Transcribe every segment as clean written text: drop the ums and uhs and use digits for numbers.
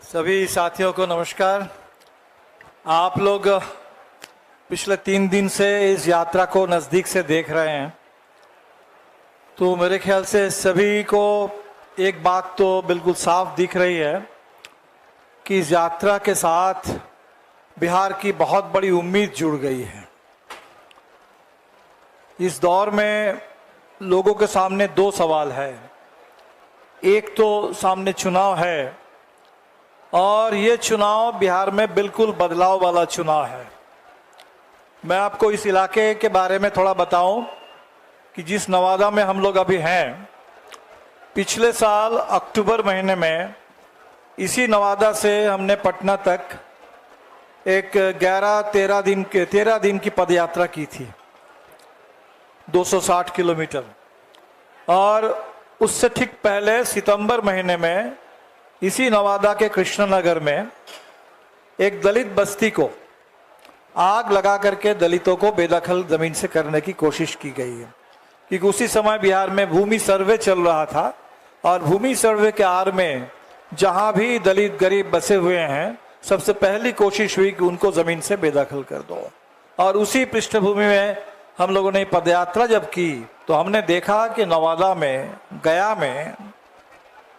सभी साथियों को नमस्कार। आप लोग पिछले 3 दिन से इस यात्रा को नज़दीक से देख रहे हैं, तो मेरे ख्याल से सभी को एक बात तो बिल्कुल साफ दिख रही है कि इस यात्रा के साथ बिहार की बहुत बड़ी उम्मीद जुड़ गई है। इस दौर में लोगों के सामने 2 सवाल है। एक तो सामने चुनाव है और ये चुनाव बिहार में बिल्कुल बदलाव वाला चुनाव है। मैं आपको इस इलाके के बारे में थोड़ा बताऊं कि जिस नवादा में हम लोग अभी हैं, पिछले साल अक्टूबर महीने में इसी नवादा से हमने पटना तक एक 13 दिन की पदयात्रा की थी, 260 किलोमीटर। और उससे ठीक पहले सितंबर महीने में इसी नवादा के कृष्णनगर में एक दलित बस्ती को आग लगा करके दलितों को बेदखल जमीन से करने की कोशिश की गई है, क्योंकि उसी समय बिहार में भूमि सर्वे चल रहा था और भूमि सर्वे के आड़ में जहां भी दलित गरीब बसे हुए हैं, सबसे पहली कोशिश हुई कि उनको जमीन से बेदखल कर दो। और उसी पृष्ठभूमि में हम लोगों ने पदयात्रा जब की तो हमने देखा कि नवादा में, गया में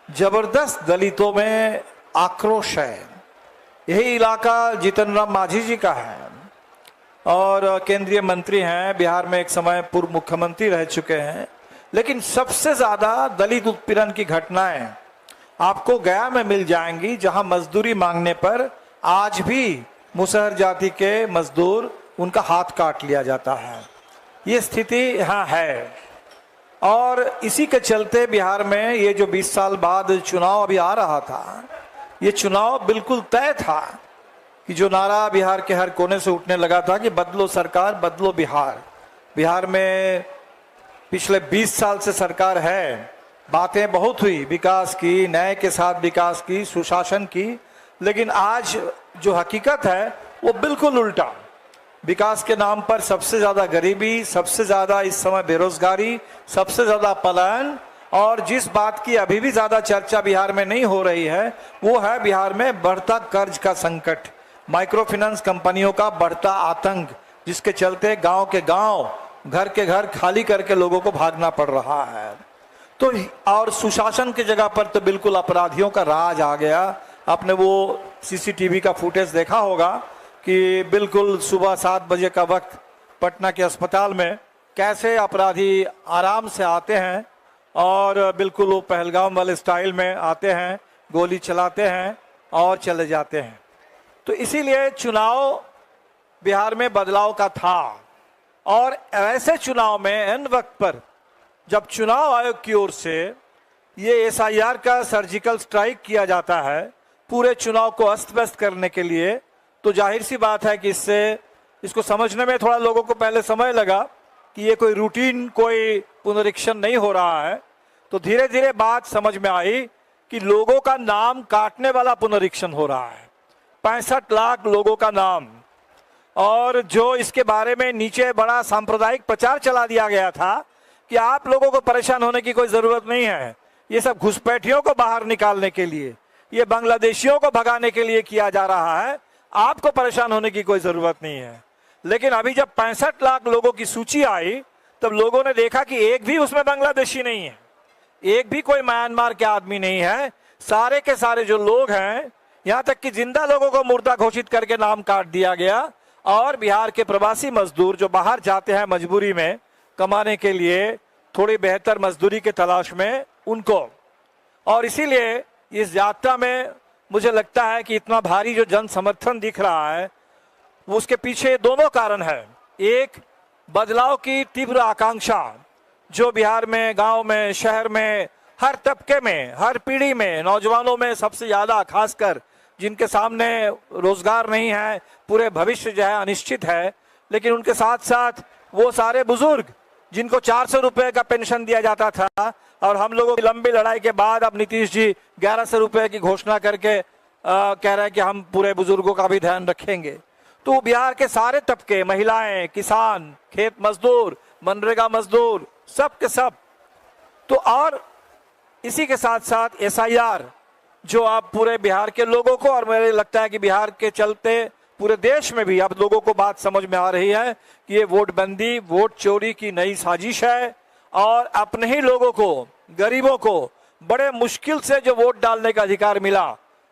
जबरदस्त दलितों में आक्रोश है। यही इलाका जीतन राम मांझी जी का है और केंद्रीय मंत्री हैं, बिहार में एक समय पूर्व मुख्यमंत्री रह चुके हैं। लेकिन सबसे ज्यादा दलित उत्पीड़न की घटनाएं आपको गया में मिल जाएंगी, जहां मजदूरी मांगने पर आज भी मुसहर जाति के मजदूर उनका हाथ काट लिया जाता है। ये स्थिति यहाँ है और इसी के चलते बिहार में ये जो 20 साल बाद चुनाव अभी आ रहा था, ये चुनाव बिल्कुल तय था कि जो नारा बिहार के हर कोने से उठने लगा था कि बदलो सरकार, बदलो बिहार। बिहार में पिछले 20 साल से सरकार है, बातें बहुत हुई, विकास की, न्याय के साथ विकास की, सुशासन की, लेकिन आज जो हकीकत है वो बिल्कुल उल्टा। विकास के नाम पर सबसे ज्यादा गरीबी, सबसे ज्यादा इस समय बेरोजगारी, सबसे ज्यादा पलायन, और जिस बात की अभी भी ज्यादा चर्चा बिहार में नहीं हो रही है वो है बिहार में बढ़ता कर्ज का संकट, माइक्रो फाइनेंस कंपनियों का बढ़ता आतंक, जिसके चलते गांव के गांव, घर के घर खाली करके लोगों को भागना पड़ रहा है। तो और सुशासन की जगह पर तो बिल्कुल अपराधियों का राज आ गया। आपने वो सीसीटीवी का फुटेज देखा होगा कि बिल्कुल सुबह 7 बजे का वक्त पटना के अस्पताल में कैसे अपराधी आराम से आते हैं और बिल्कुल वो पहलगाम वाले स्टाइल में आते हैं, गोली चलाते हैं और चले जाते हैं। तो इसीलिए चुनाव बिहार में बदलाव का था और ऐसे चुनाव में एन वक्त पर जब चुनाव आयोग की ओर से ये एसआईआर का सर्जिकल स्ट्राइक किया जाता है पूरे चुनाव को अस्त व्यस्त करने के लिए, तो जाहिर सी बात है कि इसको समझने में थोड़ा लोगों को पहले समय लगा कि ये कोई रूटीन, कोई पुनरीक्षण नहीं हो रहा है। तो धीरे धीरे बात समझ में आई कि लोगों का नाम काटने वाला पुनरीक्षण हो रहा है। 65 लाख लोगों का नाम, और जो इसके बारे में नीचे बड़ा सांप्रदायिक प्रचार चला दिया गया था कि आप लोगों को परेशान होने की कोई जरूरत नहीं है, ये सब घुसपैठियों को बाहर निकालने के लिए, ये बांग्लादेशियों को भगाने के लिए किया जा रहा है, आपको परेशान होने की कोई जरूरत नहीं है। लेकिन अभी जब 65 लाख लोगों की सूची आई तब लोगों ने देखा कि एक भी उसमें बांग्लादेशी नहीं है, एक भी कोई म्यांमार के आदमी नहीं है। सारे के सारे जो लोग हैं, यहाँ तक कि जिंदा लोगों को मुर्दा घोषित करके नाम काट दिया गया। और बिहार के प्रवासी मजदूर जो बाहर जाते हैं मजबूरी में कमाने के लिए, थोड़ी बेहतर मजदूरी के तलाश में, उनको, और इसीलिए इस यात्रा में मुझे लगता है कि इतना भारी जो जन समर्थन दिख रहा है उसके पीछे दोनों कारण है। एक, बदलाव की तीव्र आकांक्षा जो बिहार में, गांव में, शहर में, हर तबके में, हर पीढ़ी में, नौजवानों में सबसे ज्यादा, खासकर जिनके सामने रोजगार नहीं है, पूरे भविष्य जो है अनिश्चित है। लेकिन उनके साथ साथ वो सारे बुजुर्ग जिनको 400 रुपए का पेंशन दिया जाता था और हम लोगों की लंबी लड़ाई के बाद अब नीतीश जी 1100 रुपए की घोषणा करके कह रहे हैं कि हम पूरे बुजुर्गों का भी ध्यान रखेंगे। तो बिहार के सारे तबके, महिलाएं, किसान, खेत मजदूर, मनरेगा मजदूर, सब के सब। तो और इसी के साथ साथ SIR जो आप पूरे बिहार के लोगों को, और मुझे लगता है कि बिहार के चलते पूरे देश में भी आप लोगों को बात समझ में आ रही है कि ये वोटबंदी वोट चोरी की नई साजिश है और अपने ही लोगों को, गरीबों को बड़े मुश्किल से जो वोट डालने का अधिकार मिला,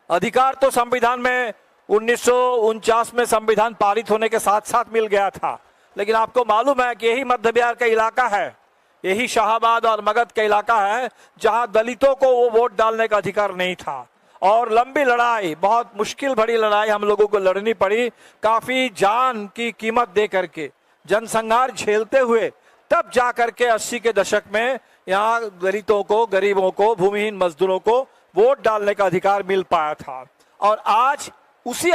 अधिकार तो संविधान में 1949 में संविधान पारित होने के साथ साथ मिल गया था, लेकिन आपको मालूम है कि यही मध्य बिहार का इलाका है, यही शाहाबाद और मगध का इलाका है जहां दलितों को वो वोट डालने का अधिकार नहीं था। और लंबी लड़ाई, बहुत मुश्किल भरी लड़ाई हम लोगों को लड़नी पड़ी, काफी जान की कीमत दे करके, जनसंहार झेलते हुए, तब जा करके 80 के दशक में यहाँ दलितों को, गरीबों को, भूमिहीन मजदूरों को वोट डालने का अधिकार मिल पाया था। और आज उसी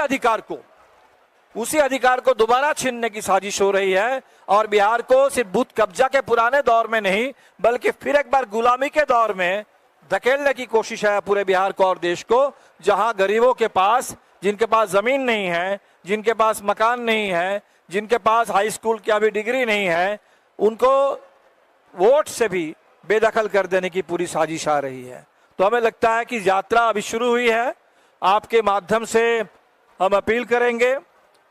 अधिकार को दोबारा छीनने की साजिश हो रही है और बिहार को सिर्फ बूथ कब्जा के पुराने दौर में नहीं बल्कि फिर एक बार गुलामी के दौर में धकेलने की कोशिश है पूरे बिहार को और देश को, जहां गरीबों के पास, जिनके पास जमीन नहीं है, जिनके पास मकान नहीं है, जिनके पास हाई स्कूल की अभी डिग्री नहीं है, उनको वोट से भी बेदखल कर देने की पूरी साजिश आ रही है। तो हमें लगता है कि यात्रा अभी शुरू हुई है। आपके माध्यम से हम अपील करेंगे,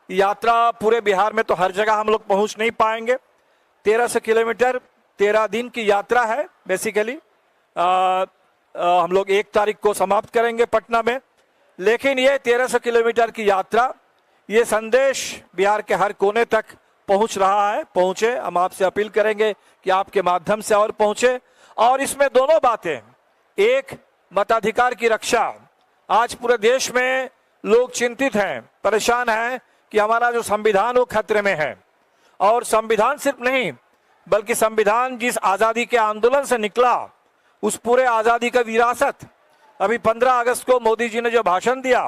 यात्रा पूरे बिहार में तो हर जगह हम लोग पहुंच नहीं पाएंगे। 1300 किलोमीटर 13 दिन की यात्रा है बेसिकली। हम लोग 1 तारीख को समाप्त करेंगे पटना में, लेकिन ये 1300 किलोमीटर की यात्रा, ये संदेश बिहार के हर कोने तक पहुंच रहा है, पहुंचे। हम आपसे अपील करेंगे कि आपके माध्यम से और पहुंचे। और इसमें दोनों बातें, एक मताधिकार की रक्षा। आज पूरे देश में लोग चिंतित हैं, परेशान हैं कि हमारा जो संविधान वो खतरे में है। और संविधान सिर्फ नहीं बल्कि संविधान जिस आजादी के आंदोलन से निकला, उस पूरे आजादी का विरासत, अभी 15 अगस्त को मोदी जी ने जो भाषण दिया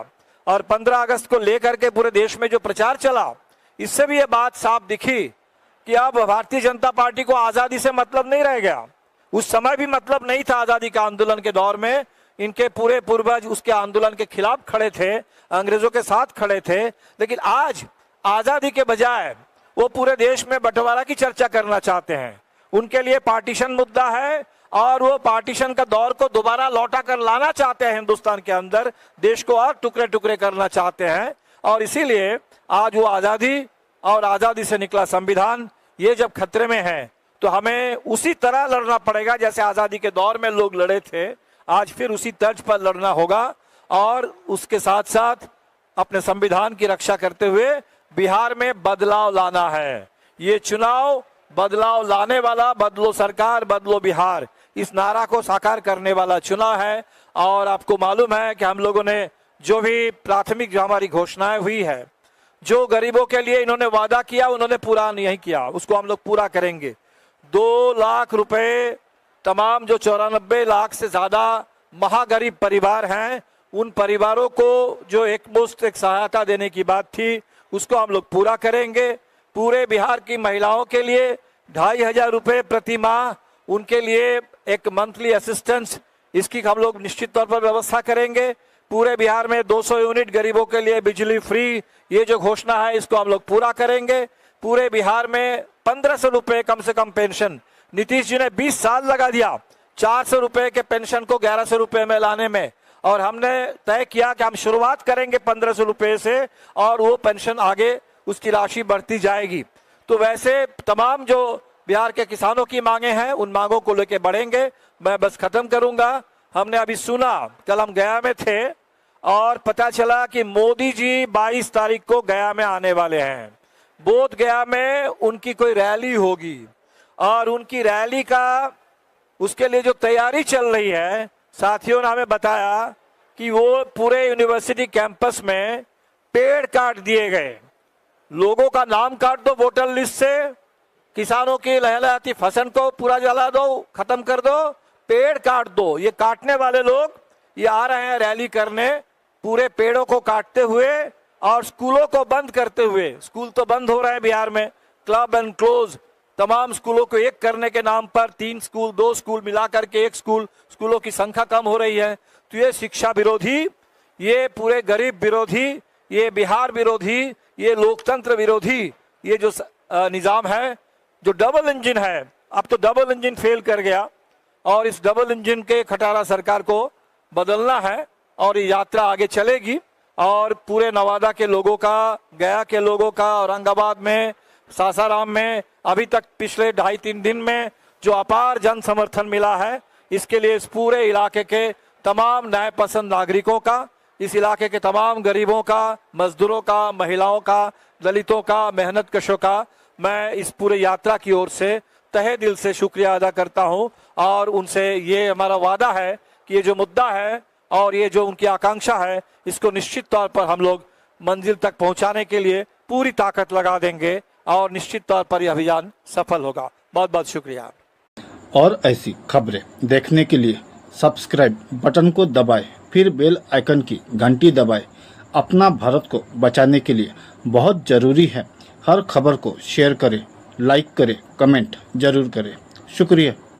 और 15 अगस्त को लेकर के पूरे देश में जो प्रचार चला, इससे भी ये बात साफ दिखी कि अब भारतीय जनता पार्टी को आजादी से मतलब नहीं रह गया। उस समय भी मतलब नहीं था आजादी के आंदोलन के दौर में, इनके पूरे पूर्वज उसके आंदोलन के खिलाफ खड़े थे, अंग्रेजों के साथ खड़े थे। लेकिन आज आजादी के बजाय वो पूरे देश में बंटवारा की चर्चा करना चाहते हैं। उनके लिए पार्टीशन मुद्दा है और वो पार्टीशन का दौर को दोबारा लौटा कर लाना चाहते हैं हिंदुस्तान के अंदर, देश को और टुकड़े टुकड़े करना चाहते हैं। और इसीलिए आज वो आजादी और आजादी से निकला संविधान, ये जब खतरे में है तो हमें उसी तरह लड़ना पड़ेगा जैसे आजादी के दौर में लोग लड़े थे। आज फिर उसी तर्ज पर लड़ना होगा और उसके साथ साथ अपने संविधान की रक्षा करते हुए बिहार में बदलाव लाना है। ये चुनाव बदलाव लाने वाला, बदलो सरकार बदलो बिहार, इस नारा को साकार करने वाला चुनाव है। और आपको मालूम है कि हम लोगों ने जो भी प्राथमिक जो हमारी घोषणाएं हुई है, जो गरीबों के लिए इन्होंने वादा किया उन्होंने पूरा नहीं किया, उसको हम लोग पूरा करेंगे। 2 लाख रुपए तमाम जो 94 लाख से ज्यादा महागरीब परिवार हैं, उन परिवारों को जो एकमुश्त एक सहायता देने की बात थी, उसको हम लोग पूरा करेंगे। पूरे बिहार की महिलाओं के लिए 2500 रुपए प्रति माह, उनके लिए एक मंथली असिस्टेंस, इसकी हम लोग निश्चित तौर पर व्यवस्था करेंगे। पूरे बिहार में 200 यूनिट गरीबों के लिए बिजली फ्री, ये जो घोषणा है इसको हम लोग पूरा करेंगे। पूरे बिहार में 1500 रुपए कम से कम पेंशन, नीतीश जी ने 20 साल लगा दिया 400 रुपए के पेंशन को 1100 रुपए में लाने में, और हमने तय किया कि हम शुरुआत करेंगे 1500 रुपए से और वो पेंशन आगे उसकी राशि बढ़ती जाएगी। तो वैसे तमाम जो बिहार के किसानों की मांगे हैं, उन मांगों को लेके बढ़ेंगे। मैं बस खत्म करूंगा, हमने अभी सुना, कल हम गया में थे और पता चला कि मोदी जी 22 तारीख को गया में आने वाले हैं। बोध गया में उनकी कोई रैली होगी और उनकी रैली का उसके लिए जो तैयारी चल रही है, साथियों ने हमें बताया कि वो पूरे यूनिवर्सिटी कैंपस में पेड़ काट दिए गए। लोगों का नाम काट दो वोटर लिस्ट से, किसानों की लहलहाती फसल को पूरा जला दो, खत्म कर दो, पेड़ काट दो। ये काटने वाले लोग ये आ रहे हैं रैली करने, पूरे पेड़ों को काटते हुए और स्कूलों को बंद करते हुए। स्कूल तो बंद हो रहे हैं बिहार में, क्लब एंड क्लोज, तमाम स्कूलों को एक करने के नाम पर 3 स्कूल 2 स्कूल मिला करके 1 स्कूल, स्कूलों की संख्या कम हो रही है। तो ये शिक्षा विरोधी, ये पूरे गरीब विरोधी, ये बिहार विरोधी, ये लोकतंत्र विरोधी, ये जो निजाम है, जो डबल इंजन है, अब तो डबल इंजन फेल कर गया। और इस डबल इंजन के खटारा सरकार को बदलना है और ये यात्रा आगे चलेगी। और पूरे नवादा के लोगों का, गया के लोगों का, औरंगाबाद में, सासाराम में अभी तक पिछले 2.5-3 दिन में जो अपार जन समर्थन मिला है, इसके लिए इस पूरे इलाके के तमाम न्याय पसंद नागरिकों का, इस इलाके के तमाम गरीबों का, मजदूरों का, महिलाओं का, दलितों का, मेहनत कशों का मैं इस पूरे यात्रा की ओर से तहे दिल से शुक्रिया अदा करता हूं। और उनसे ये हमारा वादा है कि ये जो मुद्दा है और ये जो उनकी आकांक्षा है, इसको निश्चित तौर पर हम लोग मंजिल तक पहुंचाने के लिए पूरी ताकत लगा देंगे और निश्चित तौर पर यह अभियान सफल होगा। बहुत बहुत शुक्रिया। और ऐसी खबरें देखने के लिए सब्सक्राइब बटन को दबाएं, फिर बेल आइकन की घंटी दबाएं। अपना भारत को बचाने के लिए बहुत ज़रूरी है। हर खबर को शेयर करें, लाइक करें, कमेंट जरूर करें। शुक्रिया।